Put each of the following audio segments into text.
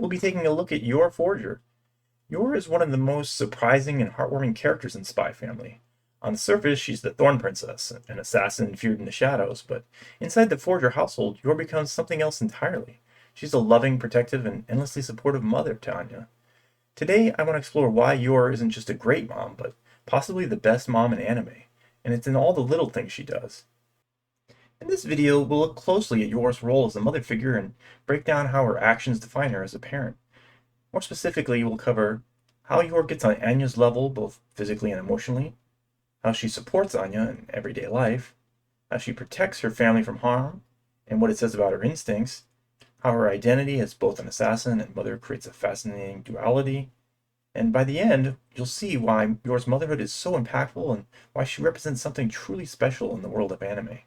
we'll be taking a look at Yor Forger. Yor is one of the most surprising and heartwarming characters in Spy Family. On the surface, she's the Thorn Princess, an assassin feared in the shadows, but inside the Forger household, Yor becomes something else entirely. She's a loving, protective, and endlessly supportive mother to Anya. Today, I want to explore why Yor isn't just a great mom, but possibly the best mom in anime, and it's in all the little things she does. In this video, we'll look closely at Yor's role as a mother figure and break down how her actions define her as a parent. More specifically, we'll cover how Yor gets on Anya's level, both physically and emotionally, how she supports Anya in everyday life, how she protects her family from harm, and what it says about her instincts, how her identity as both an assassin and mother creates a fascinating duality, and by the end, you'll see why Yor's motherhood is so impactful and why she represents something truly special in the world of anime.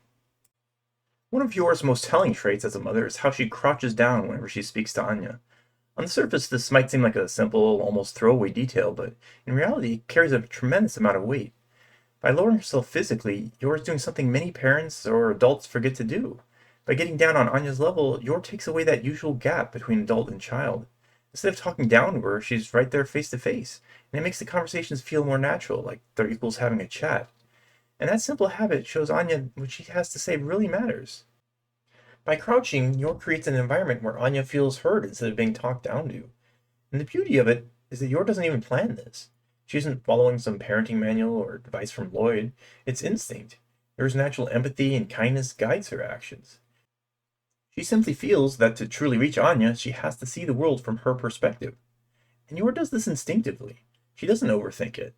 One of Yor's most telling traits as a mother is how she crouches down whenever she speaks to Anya. On the surface, this might seem like a simple, almost throwaway detail, but in reality, it carries a tremendous amount of weight. By lowering herself physically, Yor is doing something many parents or adults forget to do. By getting down on Anya's level, Yor takes away that usual gap between adult and child. Instead of talking down to her, she's right there face to face, and it makes the conversations feel more natural, like they're equals having a chat. And that simple habit shows Anya what she has to say really matters. By crouching, Yor creates an environment where Anya feels heard instead of being talked down to. And the beauty of it is that Yor doesn't even plan this. She isn't following some parenting manual or advice from Lloyd. It's instinct. Yor's natural empathy and kindness guides her actions. She simply feels that to truly reach Anya, she has to see the world from her perspective. And Yor does this instinctively. She doesn't overthink it.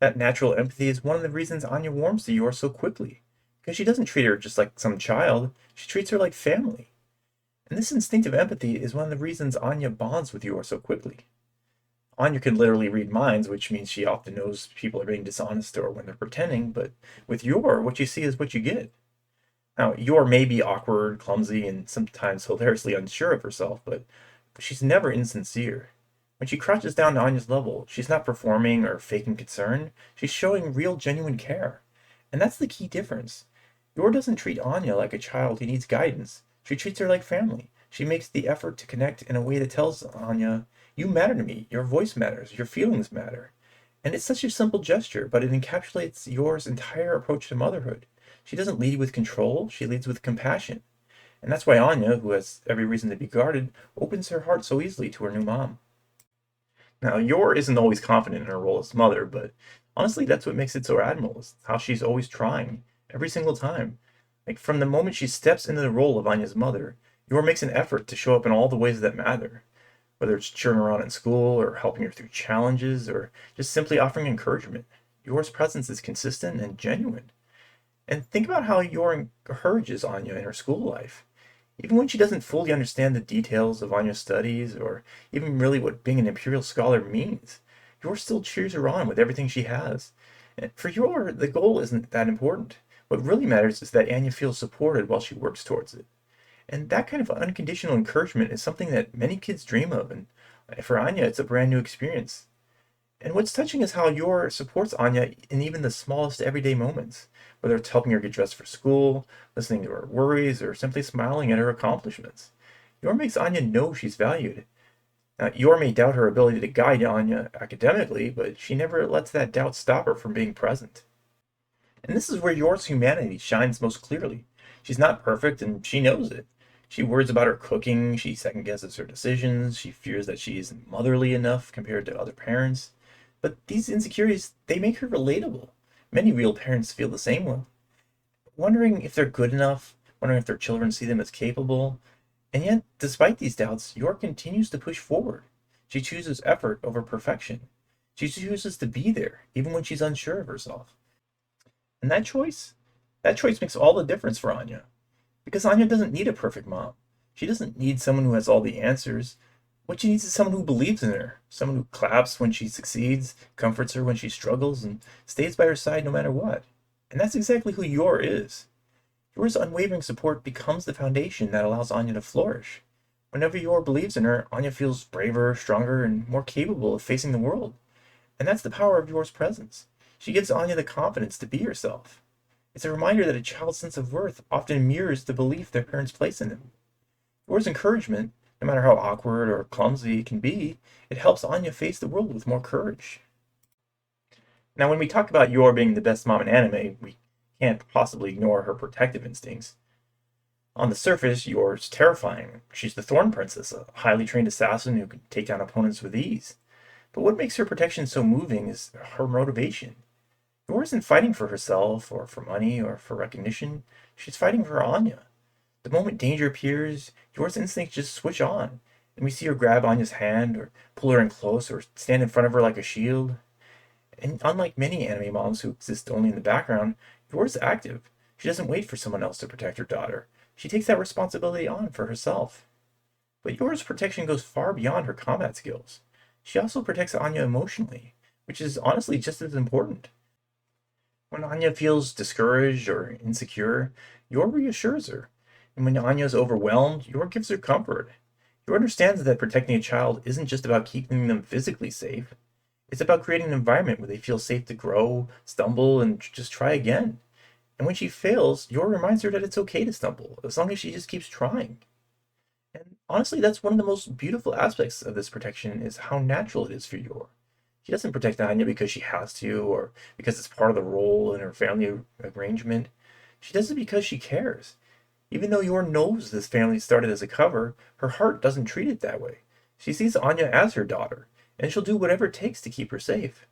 That natural empathy is one of the reasons Anya warms to Yor so quickly, because she doesn't treat her just like some child, she treats her like family. And this instinctive empathy is one of the reasons Anya bonds with Yor so quickly. Anya can literally read minds, which means she often knows people are being dishonest or when they're pretending, but with Yor, what you see is what you get. Now, Yor may be awkward, clumsy, and sometimes hilariously unsure of herself, but she's never insincere. When she crouches down to Anya's level, she's not performing or faking concern, she's showing real, genuine care. And that's the key difference. Yor doesn't treat Anya like a child who needs guidance. She treats her like family. She makes the effort to connect in a way that tells Anya, you matter to me, your voice matters, your feelings matter. And it's such a simple gesture, but it encapsulates Yor's entire approach to motherhood. She doesn't lead with control, she leads with compassion. And that's why Anya, who has every reason to be guarded, opens her heart so easily to her new mom. Now, Yor isn't always confident in her role as mother, but honestly, that's what makes it so admirable, is how she's always trying, every single time. Like, from the moment she steps into the role of Anya's mother, Yor makes an effort to show up in all the ways that matter. Whether it's cheering her on in school, or helping her through challenges, or just simply offering encouragement, Yor's presence is consistent and genuine. And think about how Yor encourages Anya in her school life. Even when she doesn't fully understand the details of Anya's studies, or even really what being an imperial scholar means, Yor still cheers her on with everything she has. And for Yor, the goal isn't that important. What really matters is that Anya feels supported while she works towards it. And that kind of unconditional encouragement is something that many kids dream of, and for Anya, it's a brand new experience. And what's touching is how Yor supports Anya in even the smallest everyday moments, whether it's helping her get dressed for school, listening to her worries, or simply smiling at her accomplishments. Yor makes Anya know she's valued. Now, Yor may doubt her ability to guide Anya academically, but she never lets that doubt stop her from being present. And this is where Yor's humanity shines most clearly. She's not perfect, and she knows it. She worries about her cooking, she second guesses her decisions, she fears that she isn't motherly enough compared to other parents. But these insecurities, they make her relatable. Many real parents feel the same way, wondering if they're good enough, wondering if their children see them as capable. And yet, despite these doubts, Yor continues to push forward. She chooses effort over perfection. She chooses to be there, even when she's unsure of herself. And that choice makes all the difference for Anya. Because Anya doesn't need a perfect mom. She doesn't need someone who has all the answers. What she needs is someone who believes in her, someone who claps when she succeeds, comforts her when she struggles, and stays by her side no matter what. And that's exactly who Yor is. Yor's unwavering support becomes the foundation that allows Anya to flourish. Whenever Yor believes in her, Anya feels braver, stronger, and more capable of facing the world. And that's the power of Yor's presence. She gives Anya the confidence to be herself. It's a reminder that a child's sense of worth often mirrors the belief their parents place in them. Yor's encouragement, No matter how awkward or clumsy it can be, it helps Anya face the world with more courage. Now, when we talk about Yor being the best mom in anime, we can't possibly ignore her protective instincts. On the surface, Yor's terrifying. She's the Thorn Princess, a highly trained assassin who can take down opponents with ease. But what makes her protection so moving is her motivation. Yor isn't fighting for herself, or for money, or for recognition. She's fighting for Anya. The moment danger appears, Yor's instincts just switch on, and we see her grab Anya's hand, or pull her in close, or stand in front of her like a shield. And unlike many anime moms who exist only in the background, Yor's active. She doesn't wait for someone else to protect her daughter. She takes that responsibility on for herself. But Yor's protection goes far beyond her combat skills. She also protects Anya emotionally, which is honestly just as important. When Anya feels discouraged or insecure, Yor reassures her. And when Anya is overwhelmed, Yor gives her comfort. Yor understands that protecting a child isn't just about keeping them physically safe. It's about creating an environment where they feel safe to grow, stumble, and just try again. And when she fails, Yor reminds her that it's okay to stumble, as long as she just keeps trying. And honestly, that's one of the most beautiful aspects of this protection is how natural it is for Yor. She doesn't protect Anya because she has to, or because it's part of the role in her family arrangement. She does it because she cares. Even though Yor knows this family started as a cover, her heart doesn't treat it that way. She sees Anya as her daughter, and she'll do whatever it takes to keep her safe.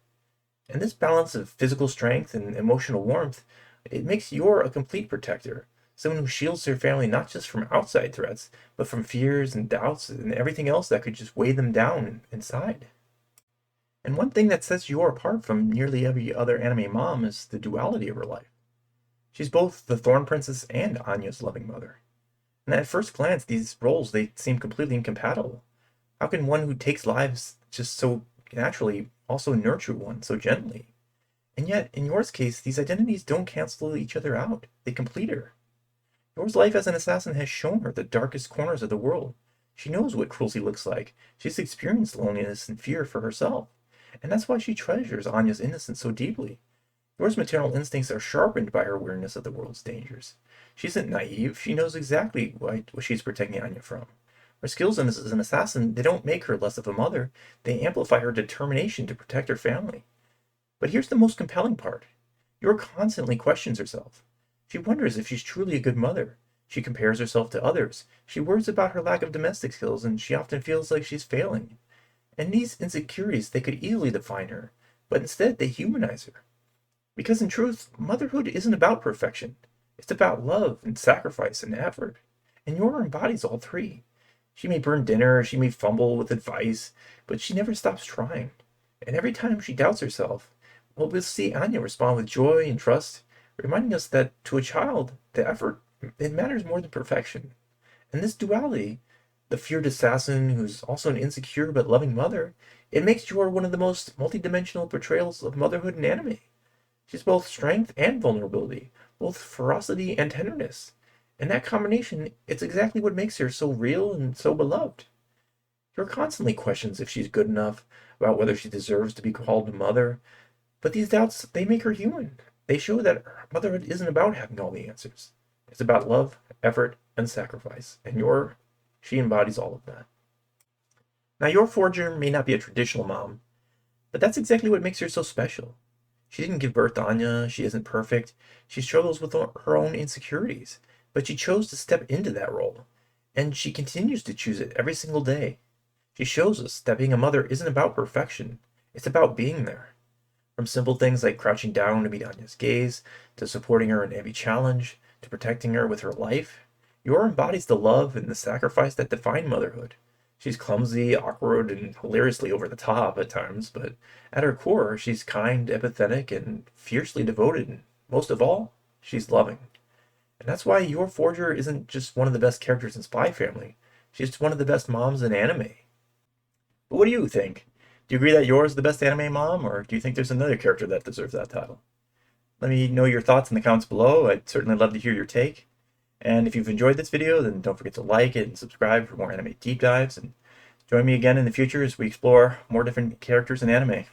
And this balance of physical strength and emotional warmth, it makes Yor a complete protector, someone who shields their family not just from outside threats, but from fears and doubts and everything else that could just weigh them down inside. And one thing that sets Yor apart from nearly every other anime mom is the duality of her life. She's both the Thorn Princess and Anya's loving mother. And at first glance, these roles, they seem completely incompatible. How can one who takes lives just so naturally also nurture one so gently? And yet, in Yor's case, these identities don't cancel each other out. They complete her. Yor's life as an assassin has shown her the darkest corners of the world. She knows what cruelty looks like. She's experienced loneliness and fear for herself. And that's why she treasures Anya's innocence so deeply. Yor's maternal instincts are sharpened by her awareness of the world's dangers. She isn't naive. She knows exactly what she's protecting Anya from. Her skills as an assassin, they don't make her less of a mother. They amplify her determination to protect her family. But here's the most compelling part. Yor constantly questions herself. She wonders if she's truly a good mother. She compares herself to others. She worries about her lack of domestic skills, and she often feels like she's failing. And these insecurities, they could easily define her, but instead they humanize her. Because in truth, motherhood isn't about perfection. It's about love and sacrifice and effort. And Yor embodies all three. She may burn dinner, she may fumble with advice, but she never stops trying. And every time she doubts herself, well, we'll see Anya respond with joy and trust, reminding us that to a child, the effort, it matters more than perfection. And this duality, the feared assassin who's also an insecure but loving mother, it makes Yor one of the most multidimensional portrayals of motherhood in anime. She's both strength and vulnerability, both ferocity and tenderness. And that combination, it's exactly what makes her so real and so beloved. Yor constantly questions if she's good enough, about whether she deserves to be called a mother, but these doubts, they make her human. They show that motherhood isn't about having all the answers. It's about love, effort, and sacrifice. And she embodies all of that. Now, Yor Forger may not be a traditional mom, but that's exactly what makes her so special. She didn't give birth to Anya, she isn't perfect, she struggles with her own insecurities, but she chose to step into that role, and she continues to choose it every single day. She shows us that being a mother isn't about perfection, it's about being there. From simple things like crouching down to meet Anya's gaze, to supporting her in every challenge, to protecting her with her life, Yor embodies the love and the sacrifice that define motherhood. She's clumsy, awkward, and hilariously over the top at times, but at her core, she's kind, empathetic, and fiercely devoted, and most of all, she's loving. And that's why Yor Forger isn't just one of the best characters in Spy Family. She's one of the best moms in anime. But what do you think? Do you agree that Yor is the best anime mom, or do you think there's another character that deserves that title? Let me know your thoughts in the comments below. I'd certainly love to hear your take. And if you've enjoyed this video, then don't forget to like it and subscribe for more anime deep dives. And join me again in the future as we explore more different characters in anime.